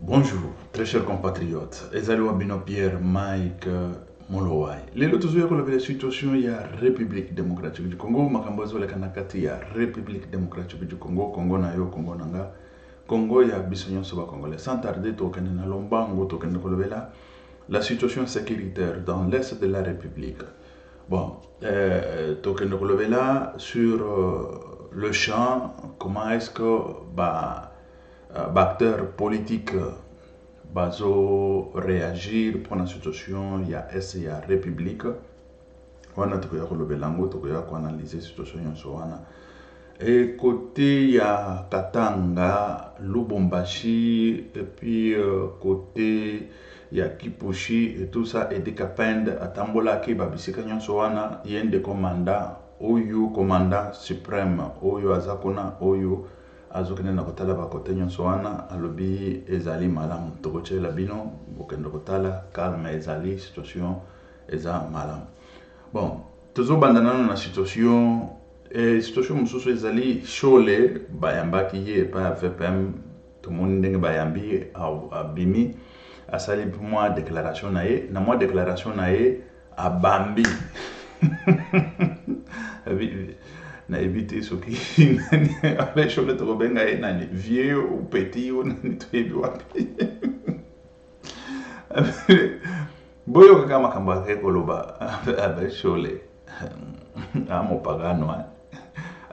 Bonjour, très chers compatriotes. Ezali Wabino Pierre Mike Molowai. Lelo tuzuya kulobela situation ya République démocratique du Congo, makambozo le kanakati ya République démocratique du Congo, Congo na yo, Congo nanga, Congo ya bisonyo soba congolais. Sans tarder, tokende na lombango, tokende kulobela la situation sécuritaire dans l'est de la République. Bon, tokende kulobela sur le champ, comment est-ce que acteurs politiques bazo réagir pour la situation il y a est il y a république wana tukoya kolobelango tukoya ko analyser situation yonso wana et côté il y a Katanga, Lubumbashi et puis côté il y a Kipushi et tout ça et des Kapende atambola ki babisika nyonso wana yende commandant oyo commandant suprême oyo azakuna oyo azokende na kotala ba kote nyonso wana alobi ezali malamu tokochela bino bokende kotala calme ezali situation eza malamu. Bon, tozobanda nano na situation situation mosusu ezali shole bayambaki ye pa VPM tomoni ndenge bayambi abimi asali mwa déclaration na ye na mwa déclaration na ye abambi na éviter ce qui avec chose de benga et nani vieux ou petit ou nani tuebi wapi boyo kama kamba koloba avec chole amo pagano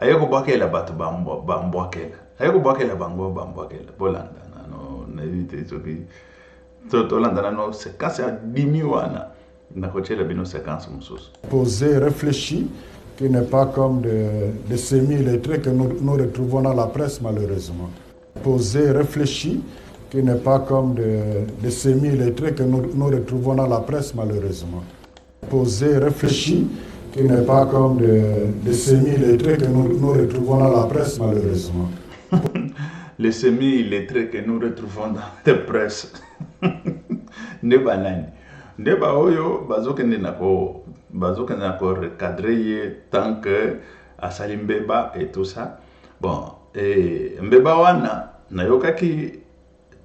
ayeko bakela batu bambwakela ayeko bakela bango bambwakela bolanda no na éviter ce qui tolanda no séquence ya dimiwana na kochela bino séquence mususu posé réfléchi qui n'est pas comme de semi-lettrés que nous retrouvons dans la presse malheureusement. Posé, réfléchi, qui n'est pas comme de semi-lettrés que nous retrouvons dans la presse malheureusement. Posé, réfléchi, qui n'est pas comme de semi-lettrés que nous retrouvons dans la presse malheureusement. Les semi-lettrés que nous retrouvons dans la presse. Ne banani. Ne ba oyo bazokende nako recadrer tant que asali mbeba et tout ça. Bon, et mbeba wana nayokaki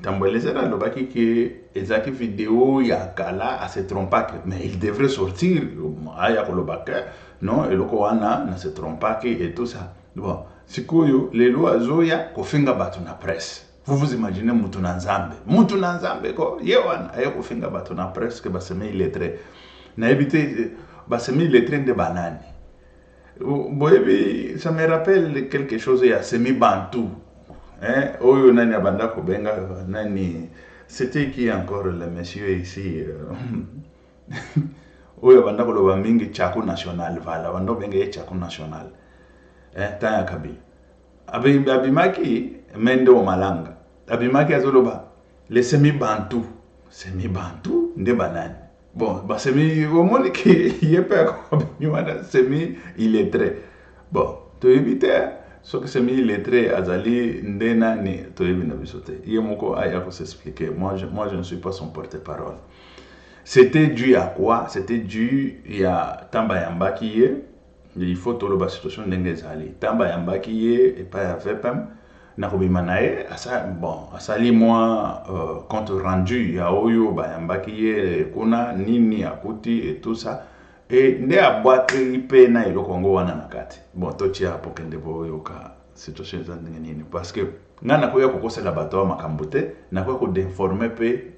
tambolezera lobaki ki ezaki vidéo ya kala a se trompaki mais il devrait sortir aya kolobaka non eloko wana na se trompaki et tout ça. Bon, sikoyo lelo azoya kofinga batu na presse. Vous imaginez mutu na nzambe ko yewana aya kofinga batu na presse que baseme illettré na éviter basemi lettré de banane. Boyebi, ça me rappelle quelque chose, il y a semi-bantou. Hein? Oyo nani abanda kobenga nani. C'était qui encore le monsieur ici? Oyo abanda koloba mingi Tchako national, voilà. Abanda benga ye Tchako national. Hein? Tanya Kabila. Abimaki mendo malanga. Abimaki azoloba les semi-bantou. Semi-bantou de banane. Bon, bah semi au moins qui y est pas comme semi illettré. Bon, tu évites ce que semi illettré azali ndena ni tu évites bisote. Yemoko aya ko s'expliquer. Moi je ne suis pas son porte-parole. C'était dû à quoi? C'était dû à Tambayamba qui est il faut tout le situation d'engezali. Tambayamba qui est et pas VPM. Nakobimanae asa bon asali moi compte rendu ya oyo bayambaki ye kuna nini akuti et tout ça et nde abwaki pe na iloko ngo wana nakati bon tochi hapo kende boyo ka situation za nini parce que ngana koya kokosela bato wa makambote na koya ko d'informer pe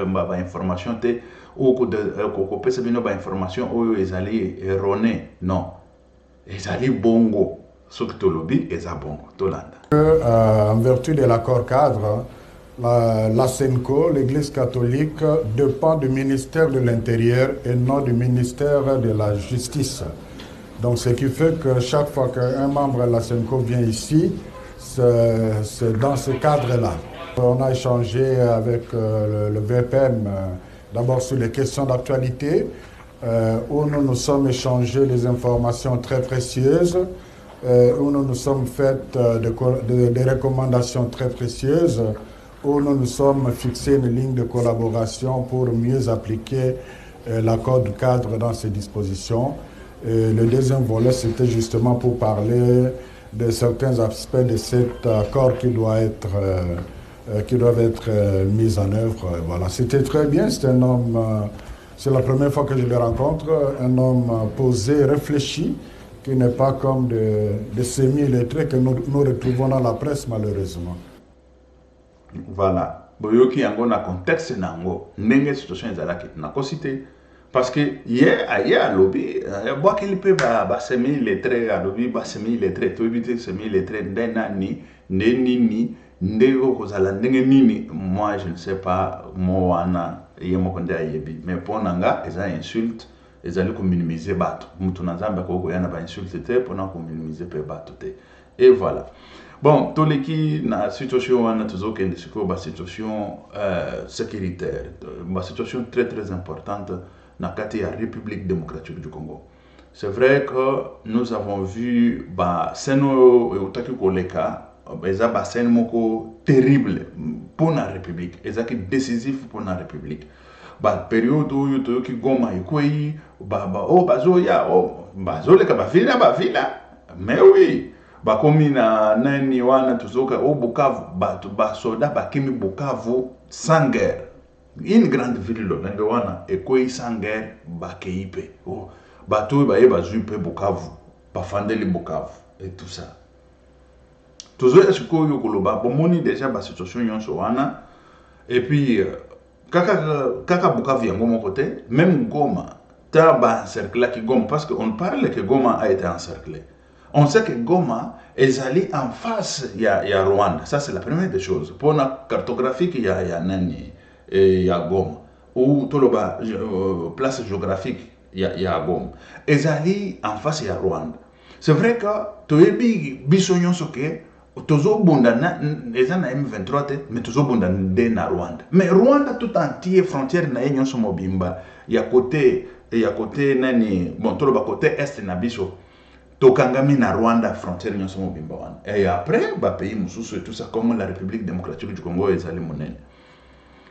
ba information te ou ko pesa bino ba information oyo ezali erroné non ezali bongo. En vertu de l'accord cadre, la SENCO, l'Église catholique, dépend du ministère de l'Intérieur et non du ministère de la Justice. Donc ce qui fait que chaque fois qu'un membre de la SENCO vient ici, c'est dans ce cadre-là. On a échangé avec le VPM d'abord sur les questions d'actualité, où nous nous sommes échangés des informations très précieuses, où nous nous sommes fait des recommandations très précieuses, où nous nous sommes fixés une ligne de collaboration pour mieux appliquer l'accord de cadre dans ses dispositions. Et le deuxième volet, c'était justement pour parler de certains aspects de cet accord qui doit être qui doivent être mises en œuvre. Voilà, c'était très bien. C'est un homme, c'est la première fois que je le rencontre, un homme posé, réfléchi, qui n'est pas comme des semi-lettrés que nous retrouvons dans la presse, malheureusement. Voilà. Boyoki yango na contexte nango ndenge situation ezalaki nakosite parce que ye a lobby bwakeli mpe basemi lettré alobi basemi lettré toyebi te semi lettré nde nani nde nini nde okozala ndenge nini. Moi je ne sais pas mo wana ye moko nde ayebi mais mpo na nga eza insulte ezali kominimize bato mutu na nzambe akoki koya na bainsulte te mpona kominimize mpe bato te. Et voilà. Bon, toleki na situation wana tozokende sikoyo ba situation sécuritaire, ba situation très très importante na kati ya République démocratique du Congo. C'est vrai que nous avons vu ba seno eutaki koleka eza ba seno moko terrible pour la République, ezaki décisif pour la République. Ba période oyo toyoki Goma ekwei bazoya bazoleka bavila mais oui bakomi na nani wana tuzoka au Bukavu bato basoda bakimi Bukavu sans guerre, une grande ville lolenge wana ekwei sans guerre bakeipe bato baye bazui pe Bukavu bafandeli Bukavu et tout ça. Tuzoya sikoyo koloba bomoni déjà ba situation nyonso wana et puis kaka Bukavu yango mon côté même Goma ta ba encerclé ki Goma parce qu'on parle que Goma a été encerclé. On sait que Goma est allé en face, il y a Rwanda. Ça, c'est la première des choses. Pour la cartographie, il y a Nani, il y a Goma. Ou tout le bas, place géographique, il y a Goma. Ils allé en face, il y a Rwanda. C'est vrai que tu es bisognon soké, tozo bondana, les ans M23, mais tozo bondana na Rwanda. Mais Rwanda tout entier, frontière na yon so mobimba. Il y a côté nani, bon tout le bas côté est na biso. Tokangami na Rwanda frontière nyonso mobimba wana. Et après ba pays mususu et tout ça comme la République démocratique du Congo ezali monene.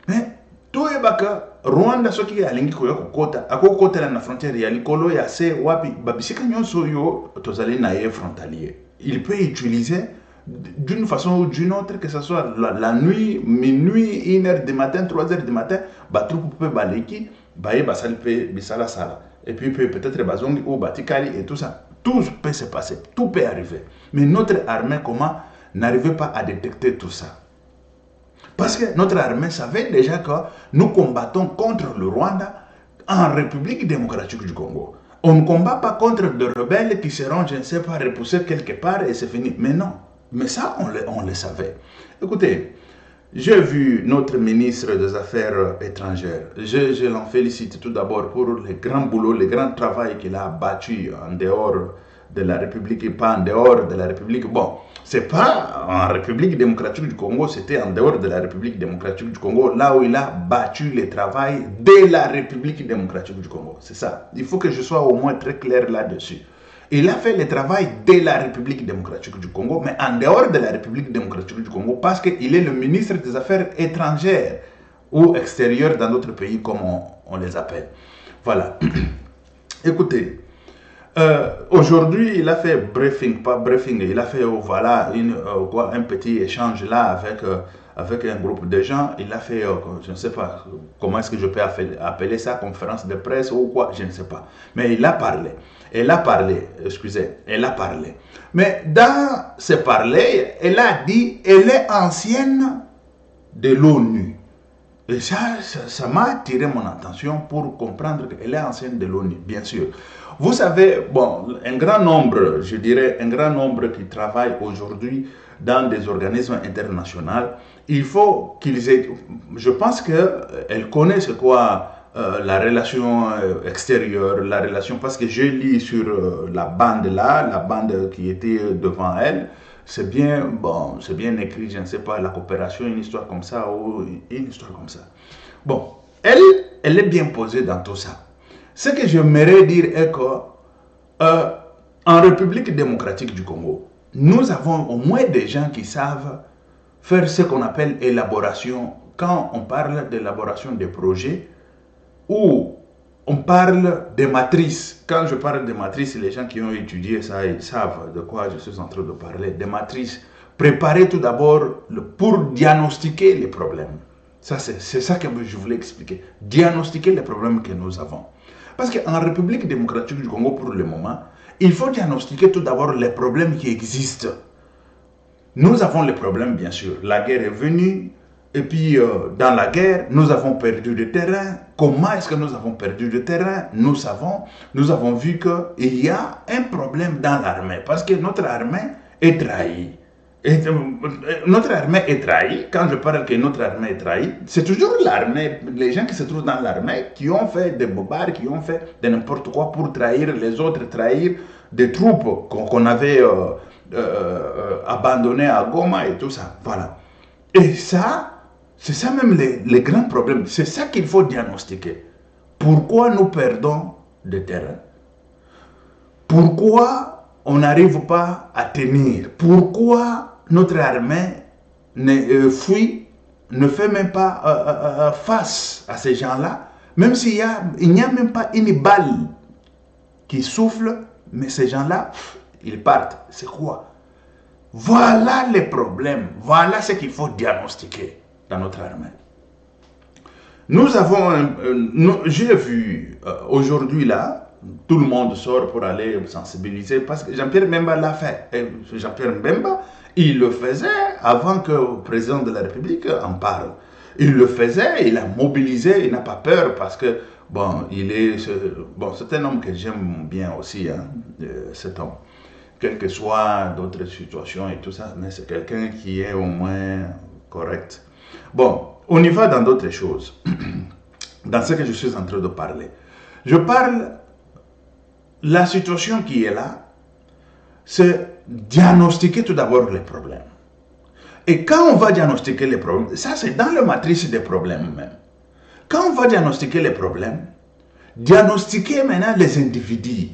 Mais toyebaka Rwanda soki alingi koya kokota akokotela na frontière ya likolo ya se wapi babisika nyonso yo tozali na ye frontalier. Il peut utiliser d'une façon ou d'une autre, que ce soit la nuit, minuit, 1h du matin, 3h du matin, ba troupe peut baleki, baye basali pe bisala sala. Et puis peut-être bazongi ou batikali et tout ça. Tout peut se passer, tout peut arriver. Mais notre armée, comment n'arrivait pas à détecter tout ça? Parce que notre armée savait déjà que nous combattons contre le Rwanda en République démocratique du Congo. On ne combat pas contre des rebelles qui seront, je ne sais pas, repoussés quelque part et c'est fini. Mais non, mais ça, on le savait. Écoutez, j'ai vu notre ministre des Affaires étrangères. Je l'en félicite tout d'abord pour le grand boulot, le grand travail qu'il a battu en dehors de la République et pas en dehors de la République. Bon, c'est pas en République démocratique du Congo, c'était en dehors de la République démocratique du Congo, là où il a battu le travail de la République démocratique du Congo. C'est ça. Il faut que je sois au moins très clair là-dessus. Il a fait le travail de la République démocratique du Congo, mais en dehors de la République démocratique du Congo, parce qu'il est le ministre des Affaires étrangères ou extérieures dans d'autres pays, comme on les appelle. Voilà. Écoutez, aujourd'hui, il a fait briefing, pas briefing, il a fait voilà, un petit échange là avec un groupe de gens. Il a fait, je ne sais pas comment est-ce que je peux appeler ça, conférence de presse ou quoi, je ne sais pas. Mais il a parlé. Elle a parlé, excusez, elle a parlé. Mais dans ce parler, elle a dit, elle est ancienne de l'ONU. Et ça m'a attiré mon attention pour comprendre qu'elle est ancienne de l'ONU, bien sûr. Vous savez, bon, un grand nombre, je dirais, un grand nombre qui travaillent aujourd'hui dans des organismes internationaux, il faut qu'ils aient, je pense qu'elle connaît ce quoi la relation extérieure, la relation, parce que je lis sur la bande là, la bande qui était devant elle, c'est bien, bon, c'est bien écrit, je ne sais pas, la coopération, une histoire comme ça, ou une histoire comme ça. Bon, elle est bien posée dans tout ça. Ce que j'aimerais dire est que en République démocratique du Congo, nous avons au moins des gens qui savent faire ce qu'on appelle élaboration. Quand on parle d'élaboration des projets, ou on parle de matrices. Quand je parle de matrices, les gens qui ont étudié ça, ils savent de quoi je suis en train de parler. Des matrices Préparer tout d'abord pour diagnostiquer les problèmes. Ça, c'est ça que je voulais expliquer. Diagnostiquer les problèmes que nous avons. Parce qu'en République démocratique du Congo, pour le moment, il faut diagnostiquer tout d'abord les problèmes qui existent. Nous avons les problèmes, bien sûr. La guerre est venue, et puis dans la guerre, nous avons perdu du terrain. Comment est-ce que nous avons perdu du terrain? Nous avons vu qu'il y a un problème dans l'armée, parce que notre armée est trahie. Notre armée est trahie. Quand je parle que notre armée est trahie, c'est toujours l'armée, les gens qui se trouvent dans l'armée, qui ont fait des bobards, qui ont fait de n'importe quoi pour trahir les autres, trahir des troupes qu'on avait abandonnées à Goma et tout ça. Voilà. Et ça, c'est ça même les grands problèmes. C'est ça qu'il faut diagnostiquer. Pourquoi nous perdons des terrains? Pourquoi on n'arrive pas à tenir? Pourquoi notre armée fuit, ne fait même pas face à ces gens-là, même s'il n'y a même pas une balle qui souffle, mais ces gens-là, ils partent. C'est quoi? Voilà les problèmes, voilà ce qu'il faut diagnostiquer dans notre armée. Nous avons, j'ai vu aujourd'hui là, tout le monde sort pour aller sensibiliser, parce que Jean-Pierre Mbemba l'a fait. Jean-Pierre Mbemba, il le faisait avant que le président de la République en parle. Il le faisait, il a mobilisé, il n'a pas peur parce que, bon, c'est un homme que j'aime bien aussi, hein, cet homme. Quelles que soient d'autres situations et tout ça, mais c'est quelqu'un qui est au moins correct. Bon, on y va dans d'autres choses, dans ce que je suis en train de parler. Je parle, la situation qui est là, c'est diagnostiquer tout d'abord les problèmes. Et quand on va diagnostiquer les problèmes, ça c'est dans la matrice des problèmes même. Quand on va diagnostiquer les problèmes, diagnostiquer maintenant les individus.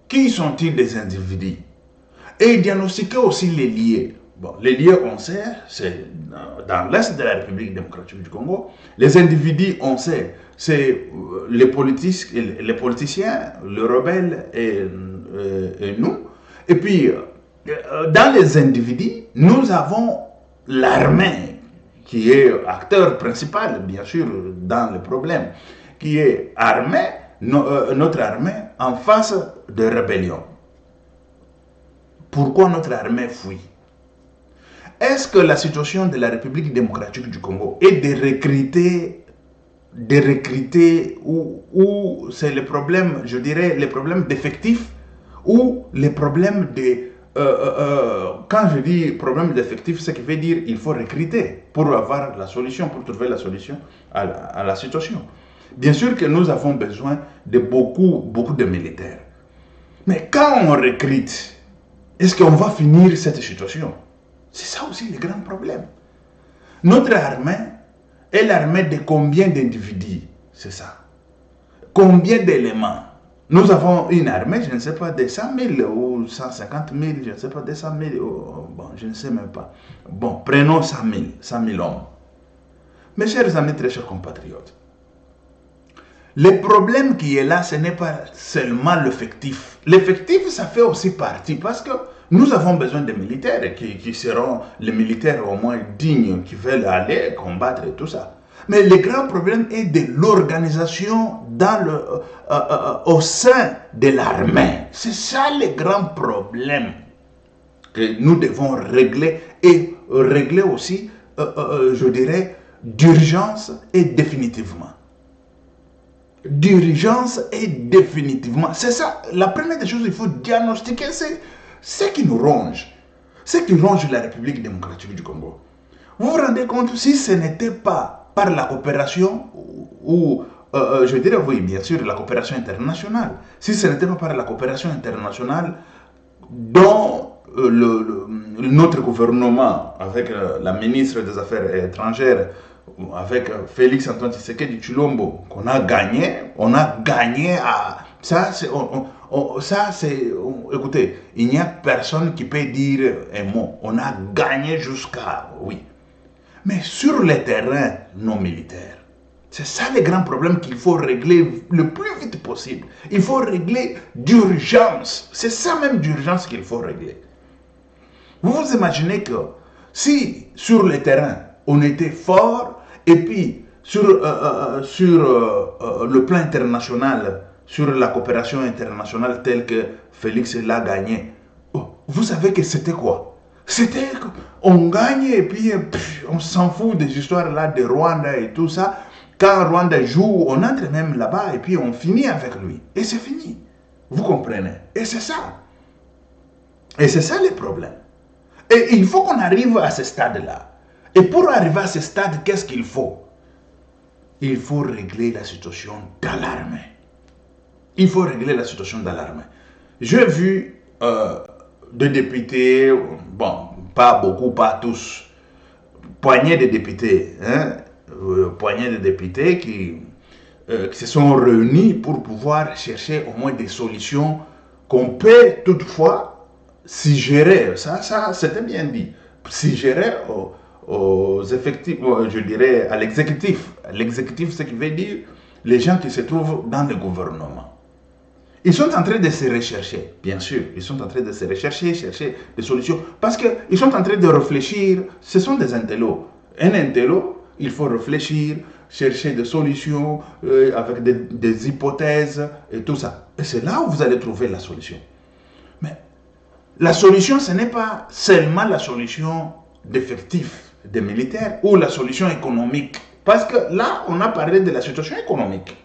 Qui sont-ils des individus? Et diagnostiquer aussi les liés. Bon, les liés, on sait, c'est dans l'Est de la République démocratique du Congo. Les individus, on sait, c'est les politiciens, les rebelles et nous. Et puis, dans les individus, nous avons l'armée, qui est acteur principal, bien sûr, dans le problème, qui est armée, notre armée, en face de rébellion. Pourquoi notre armée fuit? Est-ce que la situation de la République démocratique du Congo est de recruter ou c'est le problème, je dirais, les problèmes d'effectifs ou les problèmes de... quand je dis problème d'effectifs, ce qui veut dire qu'il faut recruter pour avoir la solution, pour trouver la solution à la situation. Bien sûr que nous avons besoin de beaucoup de militaires. Mais quand on recrute, est-ce qu'on va finir cette situation? C'est ça aussi le grand problème. Notre armée est l'armée de combien d'individus? C'est ça. Combien d'éléments? Nous avons une armée, je ne sais pas, de 100 000 ou 150 000, je ne sais pas, de 100 000, bon, je ne sais même pas. Bon, prenons 100 000 hommes. Mes chers amis, très chers compatriotes, le problème qui est là, ce n'est pas seulement l'effectif. L'effectif, ça fait aussi partie parce que nous avons besoin de militaires qui seront les militaires au moins dignes, qui veulent aller combattre et tout ça. Mais le grand problème est de l'organisation au sein de l'armée. C'est ça le grand problème que nous devons régler et régler aussi, je dirais, d'urgence et définitivement. D'urgence et définitivement. C'est ça, la première des choses, il faut diagnostiquer, c'est ce qui nous ronge. Ce qui ronge la République démocratique du Congo. Vous vous rendez compte, si ce n'était pas par la coopération, ou je dirais, oui, bien sûr, la coopération internationale, si ce n'était pas par la coopération internationale dont notre gouvernement, avec la ministre des Affaires étrangères, avec Félix Antoine Tshisekedi Tshilombo, qu'on a gagné, à... Ça, c'est... Écoutez, il n'y a personne qui peut dire un mot. On a gagné jusqu'à... Oui. Mais sur le terrain non militaire, c'est ça le grand problème qu'il faut régler le plus vite possible. Il faut régler d'urgence. C'est ça même d'urgence qu'il faut régler. Vous vous imaginez que Si sur le terrain, on était fort, et puis sur le plan international, sur la coopération internationale telle que Félix l'a gagné, vous savez que c'était quoi? C'était qu'on gagne et puis on s'en fout des histoires là de Rwanda et tout ça. Quand Rwanda joue, on entre même là-bas et puis on finit avec lui. Et c'est fini. Vous comprenez? Et c'est ça. Et c'est ça le problème. Et il faut qu'on arrive à ce stade-là. Et pour arriver à ce stade, qu'est-ce qu'il faut? Il faut régler la situation dans l'armée. Il faut régler la situation dans l'armée. J'ai vu des députés, bon, pas beaucoup, pas tous, poignée de députés, poignée de députés qui se sont réunis pour pouvoir chercher au moins des solutions qu'on peut toutefois suggérer, ça c'était bien dit, suggérer aux effectifs, je dirais à l'exécutif. L'exécutif, ce qui veut dire les gens qui se trouvent dans le gouvernement. Ils sont en train de se rechercher, bien sûr, ils sont en train de se rechercher, chercher des solutions, parce qu'ils sont en train de réfléchir, ce sont des intellos. Un intello, il faut réfléchir, chercher des solutions avec des hypothèses et tout ça. Et c'est là où vous allez trouver la solution. Mais la solution, ce n'est pas seulement la solution d'effectifs des militaires ou la solution économique. Parce que là, on a parlé de la situation économique.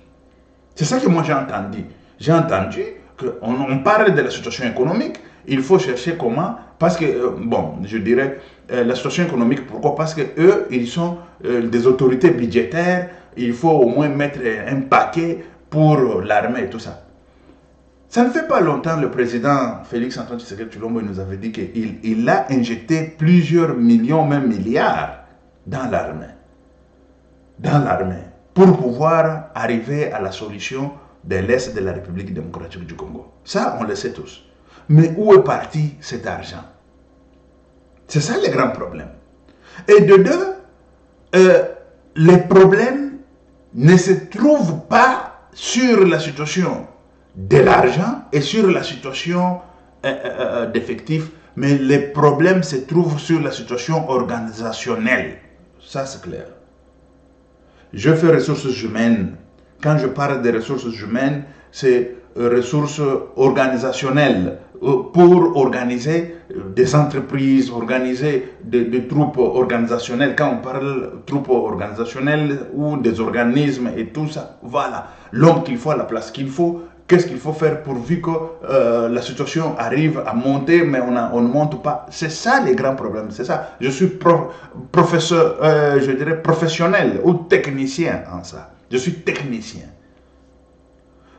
C'est ça que moi j'ai entendu. J'ai entendu qu'on parle de la situation économique, il faut chercher comment, parce que, bon, je dirais, la situation économique, pourquoi? Parce que eux, ils sont des autorités budgétaires, il faut au moins mettre un paquet pour l'armée et tout ça. Ça ne fait pas longtemps, le président Félix-Antoine Tshisekedi Tshilombo nous avait dit qu'il a injecté plusieurs millions, même milliards, dans l'armée. Dans l'armée, pour pouvoir arriver à la solution de l'Est de la République démocratique du Congo. Ça, on le sait tous. Mais où est parti cet argent? C'est ça le grand problème. Et de deux, les problèmes ne se trouvent pas sur la situation de l'argent et sur la situation d'effectifs, mais les problèmes se trouvent sur la situation organisationnelle. Ça, c'est clair. Je fais ressources humaines. Quand je parle de ressources humaines, c'est ressources organisationnelles pour organiser des entreprises, organiser des troupes organisationnelles. Quand on parle de troupes organisationnelles ou des organismes et tout ça, voilà, l'homme qu'il faut à la place qu'il faut, qu'est-ce qu'il faut faire pourvu que la situation arrive à monter, mais on ne monte pas. C'est ça les grands problèmes, c'est ça. Je suis professeur, je dirais professionnel ou technicien en ça. Je suis technicien.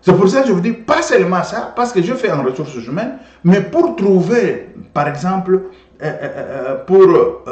C'est pour ça que je vous dis, pas seulement ça, parce que je fais en ressources humaines, mais pour trouver, par exemple, pour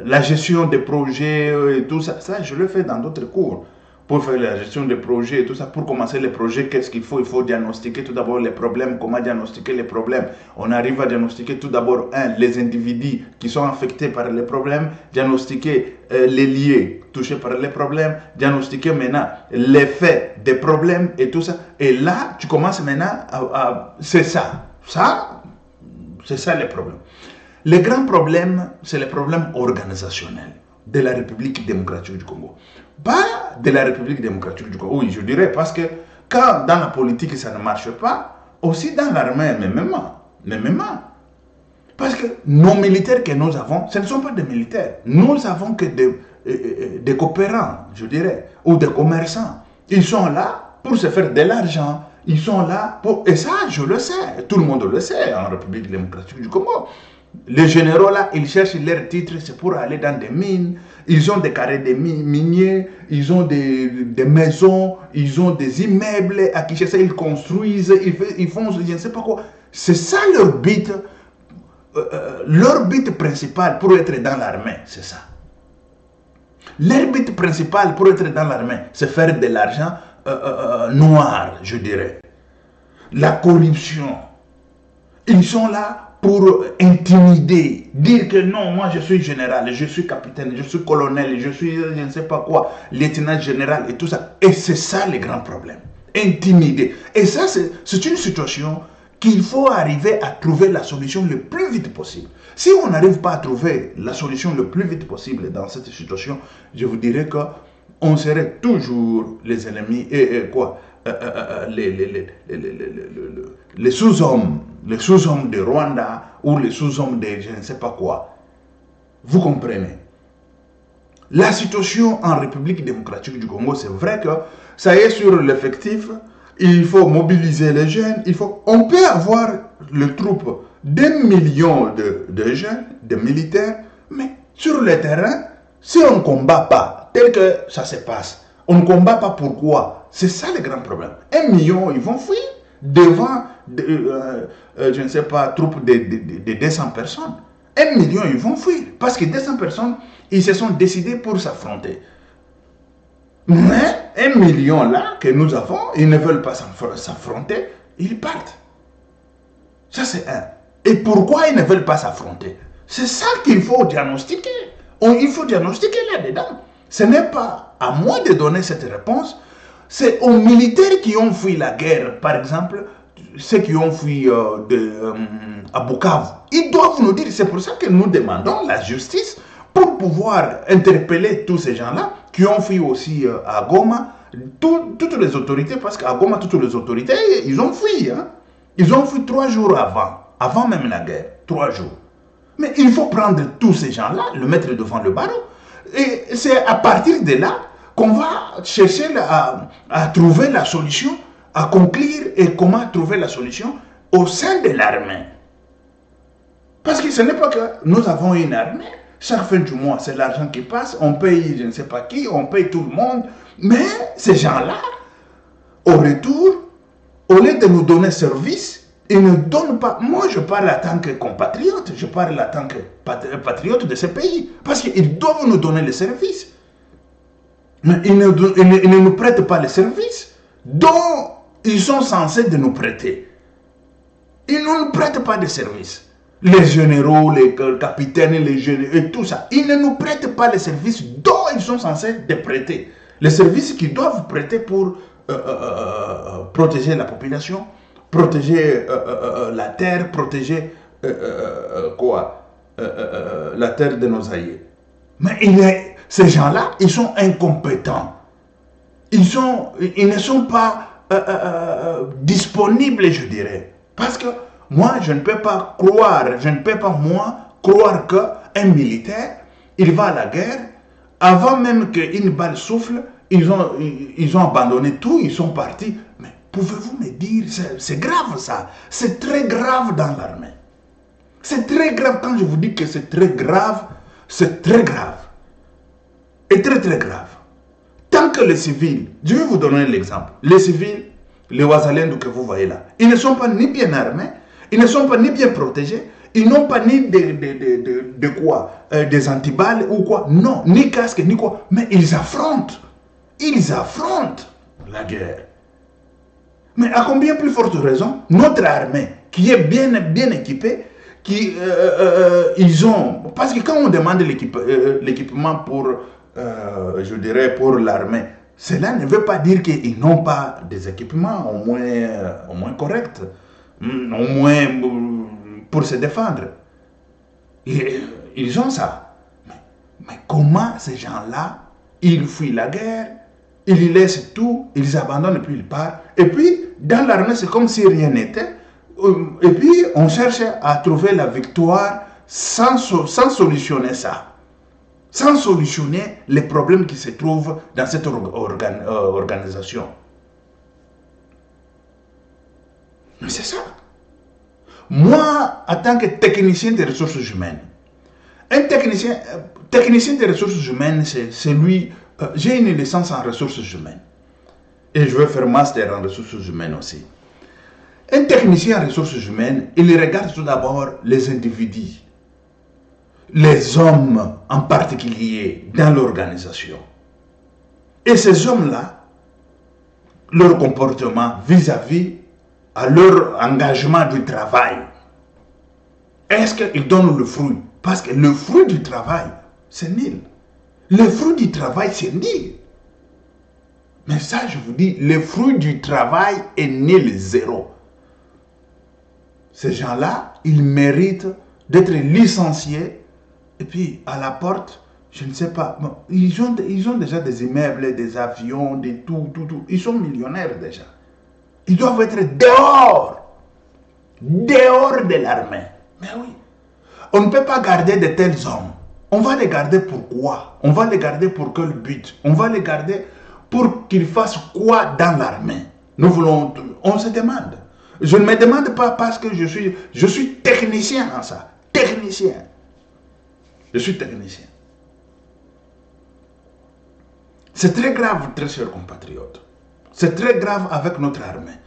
la gestion des projets et tout ça, ça je le fais dans d'autres cours. Pour faire la gestion des projets et tout ça, pour commencer les projets, qu'est-ce qu'il faut? Il faut diagnostiquer tout d'abord les problèmes. Comment diagnostiquer les problèmes? On arrive à diagnostiquer tout d'abord, les individus qui sont affectés par les problèmes, diagnostiquer les liés touchés par les problèmes, diagnostiquer maintenant l'effet des problèmes et tout ça. Et là, tu commences maintenant c'est ça. C'est ça le problème. Les grands problèmes, c'est les problèmes organisationnels de la République démocratique du Congo. Pas de la République démocratique du Congo. Oui, je dirais, parce que quand dans la politique ça ne marche pas, aussi dans l'armée, même. Parce que nos militaires que nous avons, ce ne sont pas des militaires. Nous avons que des coopérants, je dirais, ou des commerçants. Ils sont là pour se faire de l'argent. Ils sont là pour... Et ça, je le sais. Tout le monde le sait en République démocratique du Congo. Les généraux là, ils cherchent leur titre, c'est pour aller dans des mines. Ils ont des carrés de miniers, ils ont des maisons, ils ont des immeubles à Kinshasa, ils construisent, ils font je ne sais pas quoi. C'est ça leur but. Leur but principal pour être dans l'armée, c'est ça. Leur but principal pour être dans l'armée, c'est faire de l'argent noir, je dirais. La corruption. Ils sont là pour intimider, dire que non, moi je suis général, je suis capitaine, je suis colonel, je suis je ne sais pas quoi, lieutenant général et tout ça. Et c'est ça le grand problème. Intimider. Et ça, c'est une situation qu'il faut arriver à trouver la solution le plus vite possible. Si on n'arrive pas à trouver la solution le plus vite possible dans cette situation, je vous dirais qu'on serait toujours les ennemis et quoi les sous-hommes de Rwanda ou les sous-hommes de je ne sais pas quoi. Vous comprenez? La situation en République démocratique du Congo, c'est vrai que ça y est sur l'effectif, il faut mobiliser les jeunes, on peut avoir les troupes d'1 million de jeunes, de militaires, mais sur le terrain, si on ne combat pas tel que ça se passe, on ne combat pas pourquoi? C'est ça le grand problème. 1 million, ils vont fuir devant, je ne sais pas, troupes de 200 personnes. 1 million, ils vont fuir parce que 200 personnes, ils se sont décidés pour s'affronter. Mais 1 million là que nous avons, ils ne veulent pas s'affronter, ils partent. Ça c'est un. Et pourquoi ils ne veulent pas s'affronter? C'est ça qu'il faut diagnostiquer. Il faut diagnostiquer là-dedans. Ce n'est pas à moi de donner cette réponse. C'est aux militaires qui ont fui la guerre, par exemple, ceux qui ont fui à Bukavu. Ils doivent nous dire, c'est pour ça que nous demandons la justice pour pouvoir interpeller tous ces gens-là qui ont fui aussi à Goma, toutes les autorités, parce qu'à Goma, toutes les autorités, ils ont fui. Hein? Ils ont fui 3 jours avant même la guerre, 3 jours. Mais il faut prendre tous ces gens-là, le mettre devant le barreau. Et c'est à partir de là qu'on va chercher à trouver la solution, à conclure et comment trouver la solution au sein de l'armée. Parce que ce n'est pas que nous avons une armée, chaque fin du mois, c'est l'argent qui passe, on paye je ne sais pas qui, on paye tout le monde, mais ces gens-là, au retour, au lieu de nous donner service, ils ne donnent pas. Moi, je parle en tant que compatriote, je parle en tant que patriote de ce pays, parce qu'ils doivent nous donner les services. Mais ils ne nous prêtent pas les services dont ils sont censés de nous prêter. Ils ne nous prêtent pas de services. Les généraux, les capitaines, les généraux et tout ça, ils ne nous prêtent pas les services dont ils sont censés de prêter. Les services qu'ils doivent prêter pour protéger la population, protéger la terre, protéger la terre de nos aïeux. Mais ces gens-là, ils sont incompétents. Ils ne sont pas disponibles, je dirais. Parce que moi, je ne peux pas croire qu'un militaire, il va à la guerre, avant même qu'une balle souffle, ils ont abandonné tout, ils sont partis. Mais pouvez-vous me dire, c'est grave ça, c'est très grave dans l'armée. C'est très grave, quand je vous dis que c'est très grave, c'est très grave. Et très très grave. Tant que les civils, je vais vous donner l'exemple, les civils, les Ouazalendou que vous voyez là, ils ne sont pas ni bien armés, ils ne sont pas ni bien protégés, ils n'ont pas ni de quoi, des antiballes ou quoi, non, ni casque, ni quoi, mais ils affrontent la guerre. Mais à combien plus forte raison, notre armée, qui est bien équipée, ils ont, parce que quand on demande l'équipement pour, je dirais, pour l'armée, cela ne veut pas dire qu'ils n'ont pas des équipements au moins corrects, au moins pour se défendre. Ils ont ça. Mais comment ces gens-là, ils fuient la guerre, ils laissent tout, ils abandonnent et puis ils partent. Et puis, dans l'armée, c'est comme si rien n'était. Et puis, on cherche à trouver la victoire sans solutionner ça. Sans solutionner les problèmes qui se trouvent dans cette organisation. Mais c'est ça. Moi, en tant que technicien des ressources humaines, un technicien des ressources humaines, c'est lui. J'ai une licence en ressources humaines. Et je veux faire master en ressources humaines aussi. Un technicien en ressources humaines, il regarde tout d'abord les individus, les hommes en particulier dans l'organisation. Et ces hommes-là, leur comportement vis-à-vis à leur engagement du travail, est-ce qu'ils donnent le fruit? Parce que le fruit du travail, c'est nul. Le fruit du travail, c'est nul. Mais ça, je vous dis, le fruit du travail est nul, zéro. Ces gens-là, ils méritent d'être licenciés. Et puis, à la porte, je ne sais pas. Bon, ils ont déjà des immeubles, des avions, des tout. Ils sont millionnaires déjà. Ils doivent être dehors. Dehors de l'armée. Mais oui. On ne peut pas garder de tels hommes. On va les garder pourquoi? On va les garder pour quel but? On va les garder pour qu'ils fassent quoi dans l'armée? Nous voulons... On se demande. Je ne me demande pas parce que je suis technicien dans ça. Technicien. Je suis technicien. C'est très grave, très chers compatriotes. C'est très grave avec notre armée.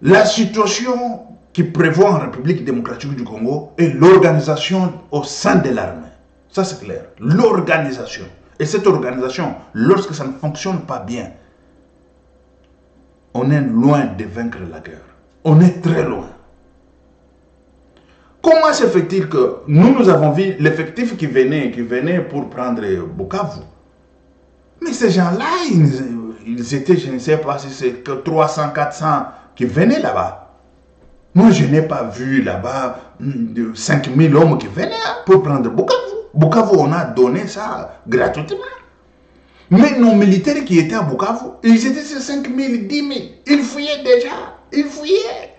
La situation qui prévoit en République démocratique du Congo est l'organisation au sein de l'armée. Ça c'est clair. L'organisation. Et cette organisation, lorsque ça ne fonctionne pas bien, on est loin de vaincre la guerre. On est très loin. Comment se fait-il que nous avons vu l'effectif qui venait pour prendre Bukavu? Mais ces gens-là, ils étaient, je ne sais pas si c'est que 300, 400 qui venaient là-bas. Moi, je n'ai pas vu là-bas 5000 hommes qui venaient pour prendre Bukavu. Bukavu, on a donné ça gratuitement. Mais nos militaires qui étaient à Bukavu, ils étaient sur 5000, 10 000. Ils fouillaient déjà. Ils fouillaient.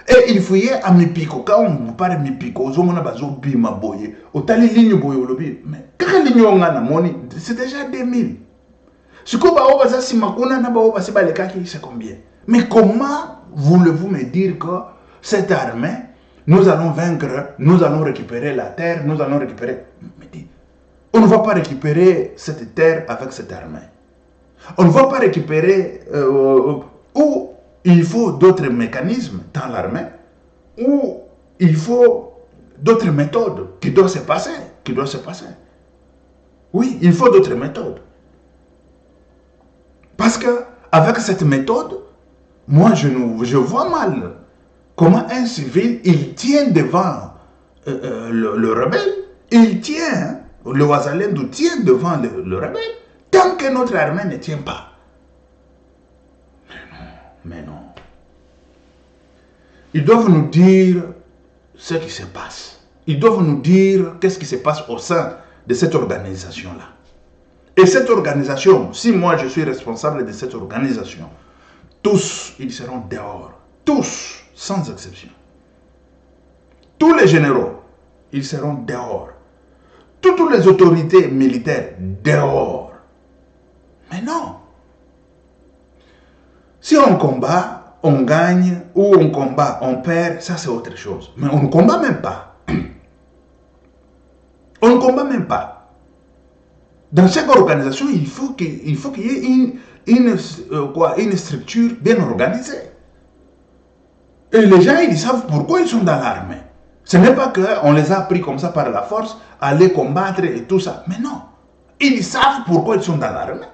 Et ils fouillaient à Mipiko. Quand on parle de Mipiko, on a besoin de Bima Boye. On a les lignes Boye au lobby. Mais quand les lignes ont money, c'est déjà 2000. Ce qu'on va avoir, si Makuna n'a pas passé par les cas, c'est combien? Mais comment voulez-vous me dire que cette armée, nous allons vaincre, nous allons récupérer la terre, nous allons récupérer. Me dit, on ne va pas récupérer cette terre avec cette armée. On ne va pas récupérer où il faut d'autres mécanismes dans l'armée, où il faut d'autres méthodes qui doivent se passer, Oui, il faut d'autres méthodes. Parce que avec cette méthode, moi je vois mal comment un civil, il tient devant le rebelle, il tient, le Ouazalendo tient devant le rebelle, tant que notre armée ne tient pas. Mais non. Ils doivent nous dire ce qui se passe. Ils doivent nous dire qu'est-ce qui se passe au sein de cette organisation-là. Et cette organisation, si moi je suis responsable de cette organisation, tous, ils seront dehors. Tous, sans exception. Tous les généraux, ils seront dehors. Toutes les autorités militaires, dehors. Mais non. Si on combat, on gagne, ou on combat, on perd, ça c'est autre chose. Mais on ne combat même pas. On ne combat même pas. Dans chaque organisation, il faut qu'il y ait une structure bien organisée. Et les gens, ils savent pourquoi ils sont dans l'armée. Ce n'est pas qu'on les a pris comme ça par la force, aller combattre et tout ça. Mais non. Ils savent pourquoi ils sont dans l'armée.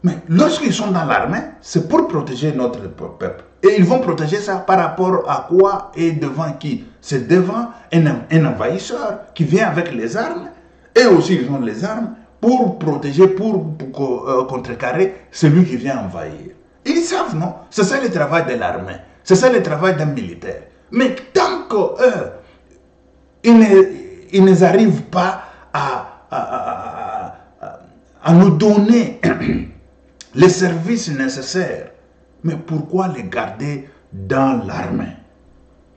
Mais lorsqu'ils sont dans l'armée, c'est pour protéger notre peuple. Et ils vont protéger ça par rapport à quoi et devant qui? C'est devant un envahisseur qui vient avec les armes. Et aussi, ils ont les armes pour protéger, pour contrecarrer celui qui vient envahir. Ils savent, non? C'est ça le travail de l'armée. C'est ça le travail d'un militaire. Mais tant qu'eux, ils n'arrivent pas à nous donner les services nécessaires, mais pourquoi les garder dans l'armée?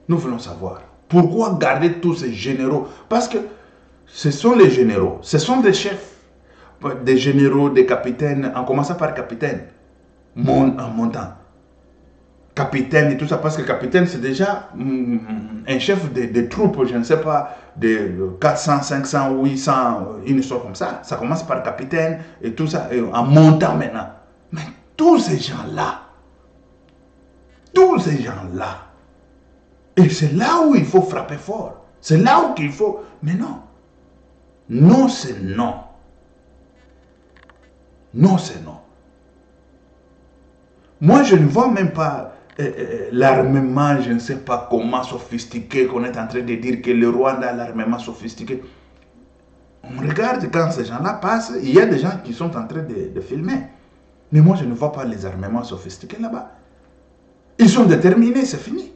Nous voulons savoir. Pourquoi garder tous ces généraux? Parce que ce sont les généraux, ce sont des chefs, des généraux, des capitaines, en commençant par capitaine, en montant. Capitaine et tout ça, parce que capitaine c'est déjà un chef de troupes, je ne sais pas, de 400, 500, 800, une histoire comme ça. Ça commence par capitaine et tout ça, et en montant maintenant. Mais tous ces gens-là, et c'est là où il faut frapper fort. C'est là où il faut... Mais non. Non, c'est non. Non, c'est non. Moi, je ne vois même pas l'armement, je ne sais pas comment sophistiqué, qu'on est en train de dire que le Rwanda a l'armement sophistiqué. On regarde quand ces gens-là passent, il y a des gens qui sont en train de filmer. Mais moi, je ne vois pas les armements sophistiqués là-bas. Ils sont déterminés, c'est fini.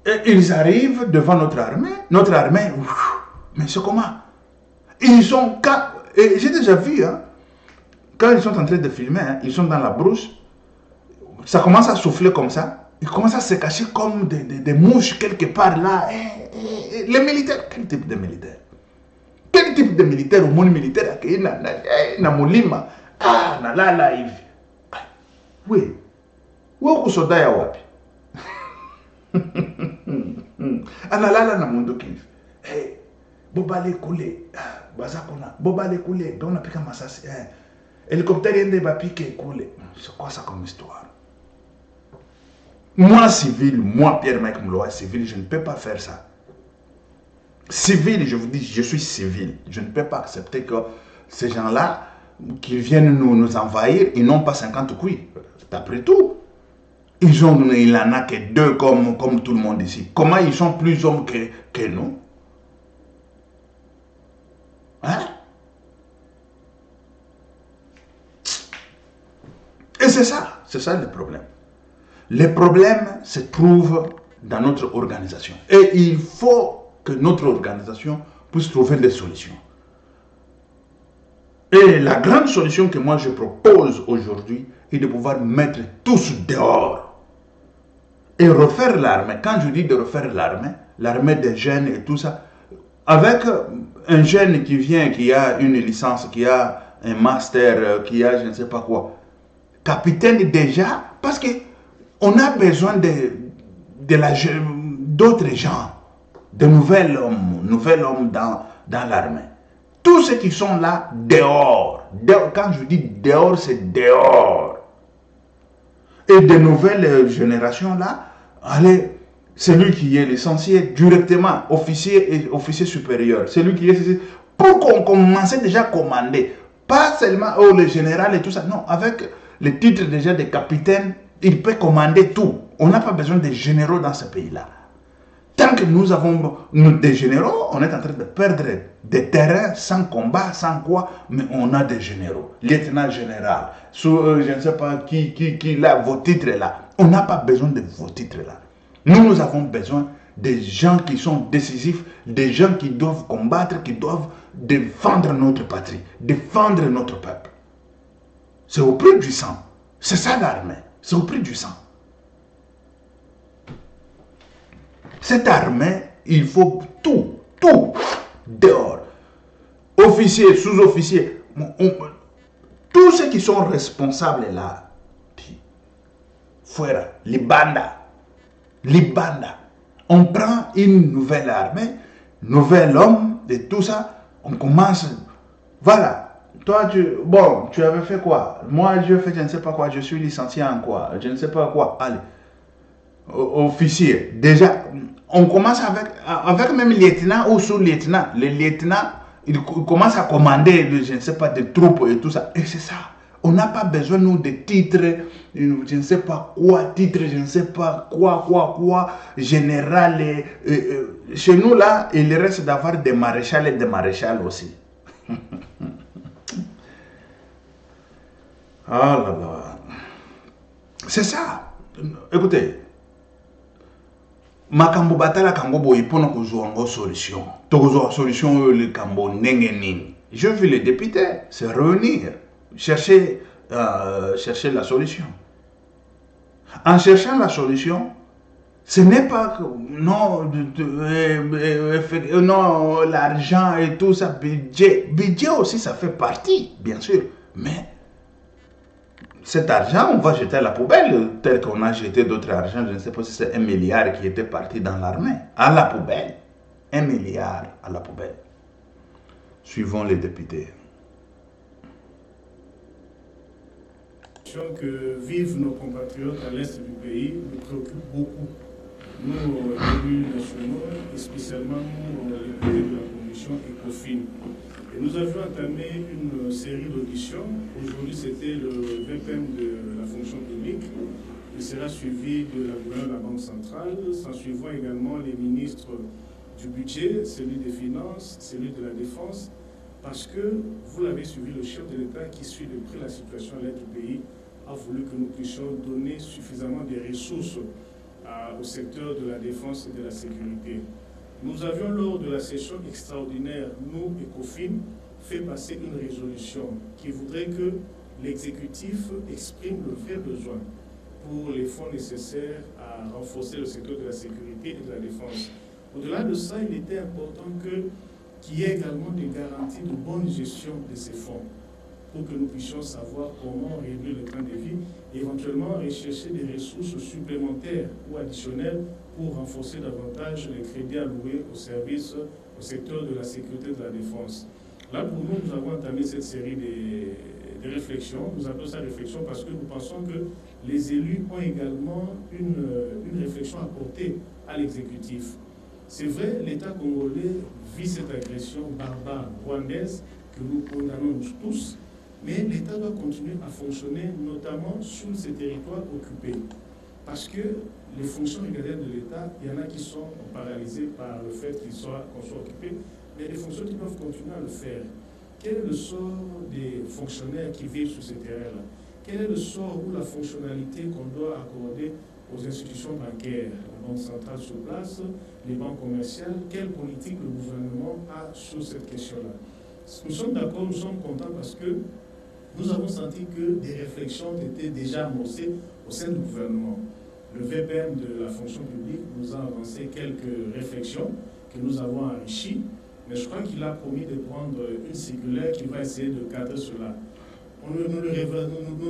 Et ils arrivent devant notre armée, ouf, mais c'est comment? Ils sont... Et j'ai déjà vu, hein, quand ils sont en train de filmer, hein, ils sont dans la brousse, ça commence à souffler comme ça, ils commencent à se cacher comme des mouches quelque part là. Les militaires, quel type de militaire? Quel type de militaire au monde militaire qui na mulima? Ah, na la hivi. Oui. Wewe kusoda ya wapi? Analala na mundo kivi. Bobale kule. Baza kuna. Bobale kule. Donc on a piqué masasi. Hélicoptère yende ba piqué kule. C'est quoi ça comme histoire? Moi civil, moi Pierre-Mike Mouloa civil, je ne peux pas faire ça. Civil, je vous dis, je suis civil. Je ne peux pas accepter que ces gens-là qui viennent nous envahir, ils n'ont pas 50 couilles. D'après tout. Il en a que 2 comme tout le monde ici. Comment ils sont plus hommes que nous? Hein? Et c'est ça le problème. Le problème se trouve dans notre organisation. Et il faut que notre organisation puisse trouver des solutions. Et la grande solution que moi je propose aujourd'hui est de pouvoir mettre tous dehors et refaire l'armée. Quand je dis de refaire l'armée des jeunes et tout ça, avec un jeune qui vient, qui a une licence, qui a un master, qui a je ne sais pas quoi, capitaine déjà, parce que on a besoin d'autres gens, de nouveaux hommes dans l'armée. Tous ceux qui sont là, dehors. Quand je dis dehors, c'est dehors. Et de nouvelles générations là, allez, celui qui est licencié directement, officier et officier supérieur, celui qui est... Pour qu'on commence déjà à commander, pas seulement le général et tout ça, non, avec le titre déjà de capitaine, il peut commander tout. On n'a pas besoin de généraux dans ce pays-là. Tant que nous avons des généraux, on est en train de perdre des terrains sans combat, sans quoi, mais on a des généraux. Lieutenant général, je ne sais pas qui là, vos titres là. On n'a pas besoin de vos titres là. Nous avons besoin des gens qui sont décisifs, des gens qui doivent combattre, qui doivent défendre notre patrie, défendre notre peuple. C'est au prix du sang. C'est ça l'armée. C'est au prix du sang. Cette armée, il faut tout dehors. Officiers, sous-officiers, tous ceux qui sont responsables là, fuera, libanda. On prend une nouvelle armée, nouvel homme, et tout ça, on commence, voilà. Toi, tu avais fait quoi? Moi, je fais je ne sais pas quoi, je suis licencié en quoi, je ne sais pas quoi, allez. Officier, déjà, on commence avec même lieutenant ou sous-lieutenant. Le lieutenant, il commence à commander, je ne sais pas, des troupes et tout ça. Et c'est ça. On n'a pas besoin, nous, de titres, je ne sais pas quoi, titres, je ne sais pas quoi, général. Chez nous, là, il reste d'avoir des maréchals et des maréchals aussi. Ah là là. C'est ça. Écoutez. Makambo batala kango boy pour kozwa solution. Tokozwa solution le kambo ndenge nini. Je veux les députés se réunir, chercher la solution. En cherchant la solution, ce n'est pas que non l'argent et tout ça, budget aussi ça fait partie, bien sûr, mais cet argent, on va jeter à la poubelle, tel qu'on a jeté d'autres argent. Je ne sais pas si c'est 1 milliard qui était parti dans l'armée. À la poubelle. 1 milliard à la poubelle. Suivons les députés. Que vivent nos compatriotes à l'est du pays nous préoccupe beaucoup. Nous, élus nationaux, et spécialement nous, les députés de la commission ECOFIN. Et nous avions entamé une série d'auditions. Aujourd'hui, c'était le VPM de la fonction publique. Il sera suivi de la gouverneur de la Banque centrale, s'en suivant également les ministres du budget, celui des finances, celui de la défense, parce que, vous l'avez suivi, le chef de l'État qui suit de près la situation à l'est du pays a voulu que nous puissions donner suffisamment de ressources au secteur de la défense et de la sécurité. Nous avions, lors de la session extraordinaire, nous, ECOFIN, fait passer une résolution qui voudrait que l'exécutif exprime le vrai besoin pour les fonds nécessaires à renforcer le secteur de la sécurité et de la défense. Au-delà de ça, il était important qu'il y ait également des garanties de bonne gestion de ces fonds pour que nous puissions savoir comment réduire le train de vie et éventuellement rechercher des ressources supplémentaires ou additionnelles pour renforcer davantage les crédits alloués au service, au secteur de la sécurité et de la défense. Là, pour nous, nous avons entamé cette série de réflexions. Nous appelons ça réflexion parce que nous pensons que les élus ont également une réflexion à porter à l'exécutif. C'est vrai, l'État congolais vit cette agression barbare rwandaise que nous condamnons tous, mais l'État doit continuer à fonctionner, notamment sur ces territoires occupés. Parce que les fonctions régaliennes de l'État, il y en a qui sont paralysées par le fait qu'on soit occupé, mais les fonctions qui doivent continuer à le faire. Quel est le sort des fonctionnaires qui vivent sur ces terrains-là? Quel est le sort ou la fonctionnalité qu'on doit accorder aux institutions bancaires, la Banque centrale sur place, les banques commerciales? Quelle politique le gouvernement a sur cette question-là? Nous sommes d'accord, nous sommes contents parce que nous avons senti que des réflexions étaient déjà amorcées au sein du gouvernement. Le VPM de la fonction publique nous a avancé quelques réflexions que nous avons enrichies, mais je crois qu'il a promis de prendre une circulaire qui va essayer de cadrer cela. Nous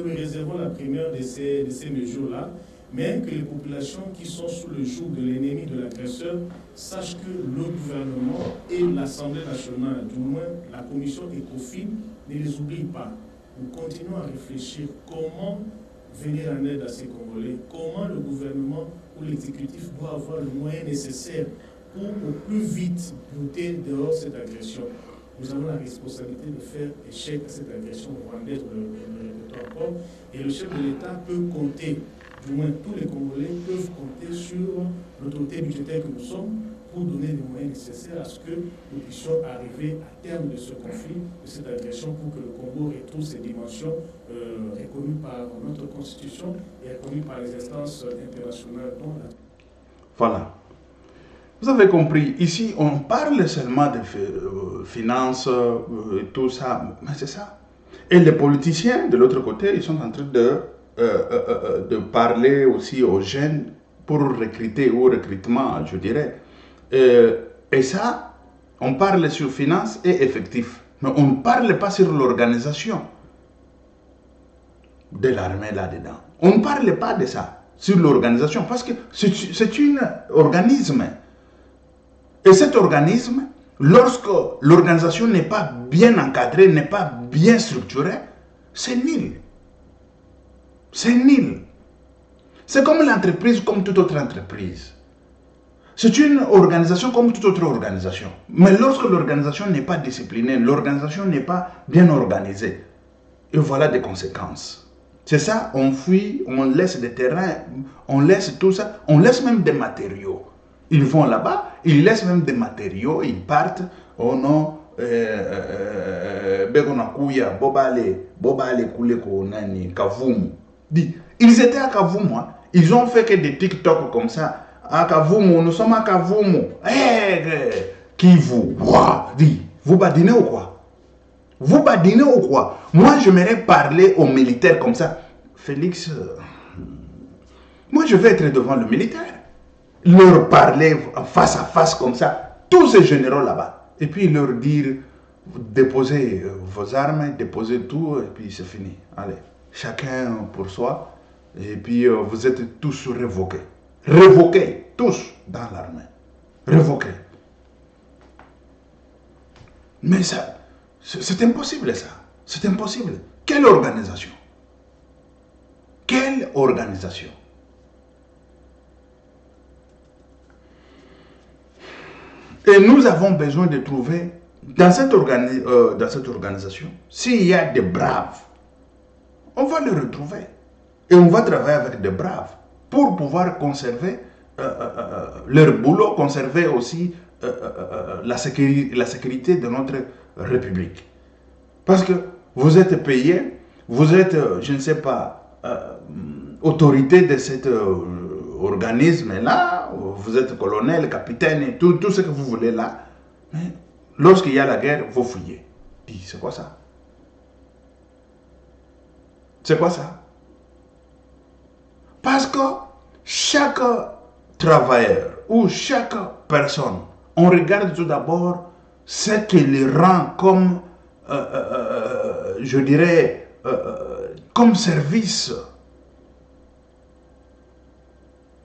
lui réservons la primeur de ces mesures-là, mais que les populations qui sont sous le joug de l'ennemi, de l'agresseur, sachent que le gouvernement et l'Assemblée nationale, du moins la commission ECOFIN, ne les oublient pas. Nous continuons à réfléchir comment venir en aide à ces Congolais, comment le gouvernement ou l'exécutif doit avoir le moyen nécessaire pour au plus vite buter dehors cette agression. Nous avons la responsabilité de faire échec à cette agression rwandaise, le répétons encore, et le chef de l'État peut compter, du moins tous les Congolais peuvent compter sur l'autorité budgétaire que nous sommes pour donner les moyens nécessaires à ce que nous puissions arriver à terme de ce conflit, de cette agression, pour que le Congo retrouve ses dimensions reconnues par notre Constitution et reconnues par les instances internationales. Voilà. Vous avez compris, ici on parle seulement de finances et tout ça, mais c'est ça. Et les politiciens de l'autre côté, ils sont en train de parler aussi aux jeunes pour recruter, au recrutement, je dirais. Et ça, on parle sur finances et effectifs, mais on ne parle pas sur l'organisation de l'armée là-dedans. On ne parle pas de ça, sur l'organisation, parce que c'est un organisme. Et cet organisme, lorsque l'organisation n'est pas bien encadrée, n'est pas bien structurée, c'est nul. C'est nul. C'est comme l'entreprise, comme toute autre entreprise. C'est une organisation comme toute autre organisation. Mais lorsque l'organisation n'est pas disciplinée, l'organisation n'est pas bien organisée, et voilà des conséquences. C'est ça, on fuit, on laisse des terrains, on laisse tout ça, on laisse même des matériaux. Ils vont là-bas, ils laissent même des matériaux, ils partent, oh non, ils étaient à Kavumu, hein. Ils ont fait que des TikTok comme ça. À Kavumu, nous sommes à Kavumu. Qui vous badinez ou quoi? Vous badinez ou quoi? Moi, j'aimerais parler aux militaires comme ça. Félix, moi, je vais être devant le militaire. Leur parler face à face comme ça, tous ces généraux là-bas, et puis leur dire, déposez vos armes, déposez tout, et puis c'est fini. Allez, chacun pour soi, et puis vous êtes tous révoqués. Révoqués, tous dans l'armée. Révoqués. Mais ça, c'est impossible ça. C'est impossible. Quelle organisation? Quelle organisation? Et nous avons besoin de trouver, dans cette organisation, s'il y a des braves, on va les retrouver. Et on va travailler avec des braves pour pouvoir conserver leur boulot, conserver aussi la sécurité de notre République. Parce que vous êtes payé, vous êtes, je ne sais pas, autorité de cette organisme est là, vous êtes colonel, capitaine, et tout ce que vous voulez là. Mais lorsqu'il y a la guerre, vous fouillez. Dis, c'est quoi ça? C'est quoi ça? Parce que chaque travailleur ou chaque personne, on regarde tout d'abord ce qui les rend comme, je dirais, comme service.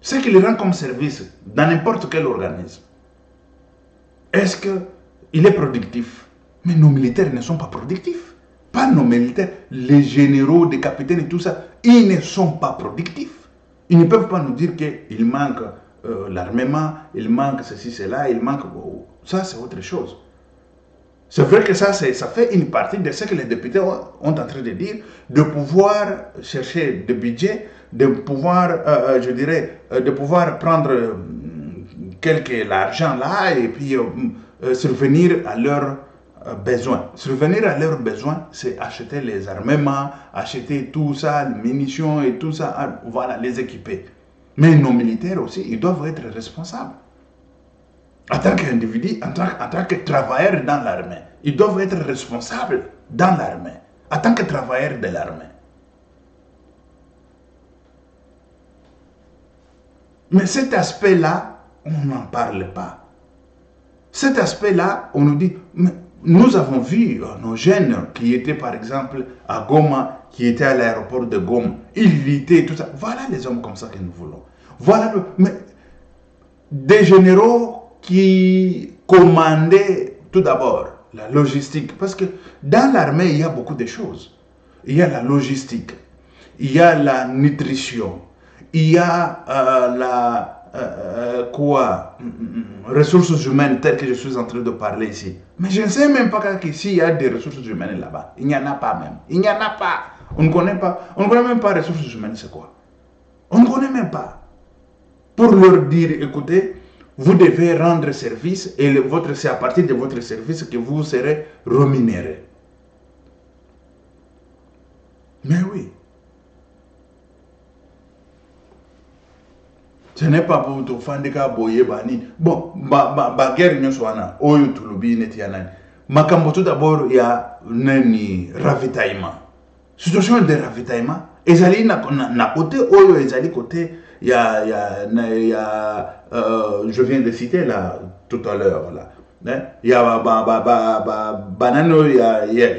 Ce qui les rend comme service dans n'importe quel organisme. Est-ce qu'il est productif? Mais nos militaires ne sont pas productifs. Pas nos militaires, les généraux, les capitaines et tout ça, ils ne sont pas productifs. Ils ne peuvent pas nous dire qu'il manque l'armement, il manque ceci, cela, il manque... Ça, c'est autre chose. C'est vrai que ça fait une partie de ce que les députés ont en train de dire, de pouvoir chercher des budgets, de pouvoir, je dirais, de pouvoir prendre l'argent là et puis survenir à leurs besoins. Survenir à leurs besoins, c'est acheter les armements, acheter tout ça, les munitions et tout ça, voilà, les équiper. Mais nos militaires aussi, ils doivent être responsables. En tant qu'individu, en tant que travailleur dans l'armée, ils doivent être responsables dans l'armée, en tant que travailleurs de l'armée. Mais cet aspect-là, on n'en parle pas. Cet aspect-là, on nous dit, mais nous avons vu nos jeunes qui étaient par exemple à Goma, qui étaient à l'aéroport de Goma, ils luttaient, tout ça. Voilà les hommes comme ça que nous voulons. Voilà mais des généraux qui commandaient tout d'abord la logistique. Parce que dans l'armée, il y a beaucoup de choses. Il y a la logistique, il y a la nutrition, il y a ressources humaines telles que je suis en train de parler ici. Mais je ne sais même pas qu'ici il y a des ressources humaines là-bas. Il n'y en a pas même. Il n'y en a pas. On ne connaît pas. On ne connaît même pas ressources humaines, c'est quoi? On ne connaît même pas. Pour leur dire, écoutez, vous devez rendre service et c'est à partir de votre service que vous serez rémunéré. Mais oui. Ce n'est pas pour te faire des cas boyer bani. Bon, guerre n'y soit na. Oyo tulubi neti yanani. Makambo tout d'abord il y a nani ravitaillement. Situation de ravitaillement. Ezali na côté oyo ezali côté il y a je viens de citer là tout à l'heure là. Il y a banano il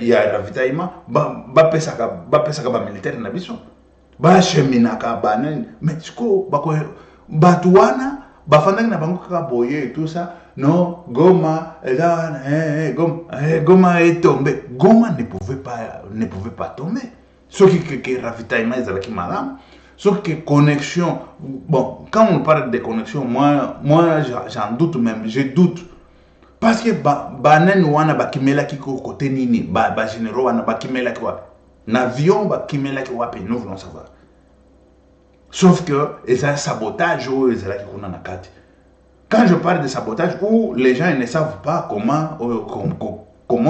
y a ravitaillement ba pesaka ba militaire na biso. Ba cheminaka banen mais siko bako batuana bafandaki na bango kaka boye et tout ça. Non, Goma Goma est tombé. Goma ne pouvait pas tomber. Ce qui ravitaillement ezalaki malamu. Sauf que connexion, bon, quand on parle de connexion, moi j'en doute même, je doute. Parce que banen wana bakimela ki côté nini, ba généraux wana bakimela ki wapi. L'avion bakimela ki wapi, nous voulons savoir. Sauf que c'est un sabotage ou c'est là qui kuna na kati. Quand je parle de sabotage où les gens ne savent pas comment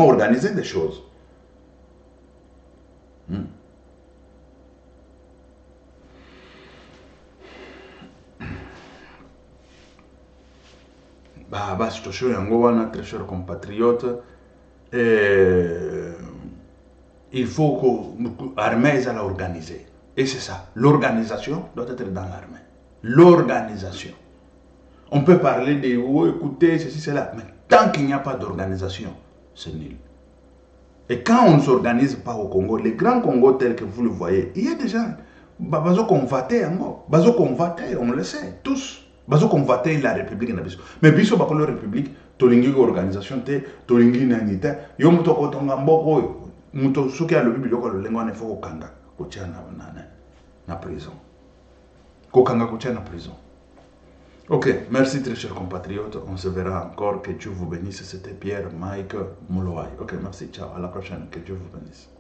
organiser des choses. Situation yango wana, très chers compatriotes, il faut que l'armée soit organisée. Et c'est ça, l'organisation doit être dans l'armée. L'organisation. On peut parler de écoutez, ceci, cela, mais tant qu'il n'y a pas d'organisation, c'est nul. Et quand on ne s'organise pas au Congo, les grands Congos tels que vous le voyez, il y a des gens, bazo convoité, on le sait, tous. Bazo convoité la République na biso. Mais biso ba la République, tolingi organisation te, tolingi nanita, yo muto kotonga mboko, muto soki a le biloko le lengo na foko kanga, kotia na prison. Kokanga kotia na prison. Ok, merci très chers compatriotes, on se verra encore, que Dieu vous bénisse, c'était Pierre Mike Moulouaï. Ok, merci, ciao, à la prochaine, que Dieu vous bénisse.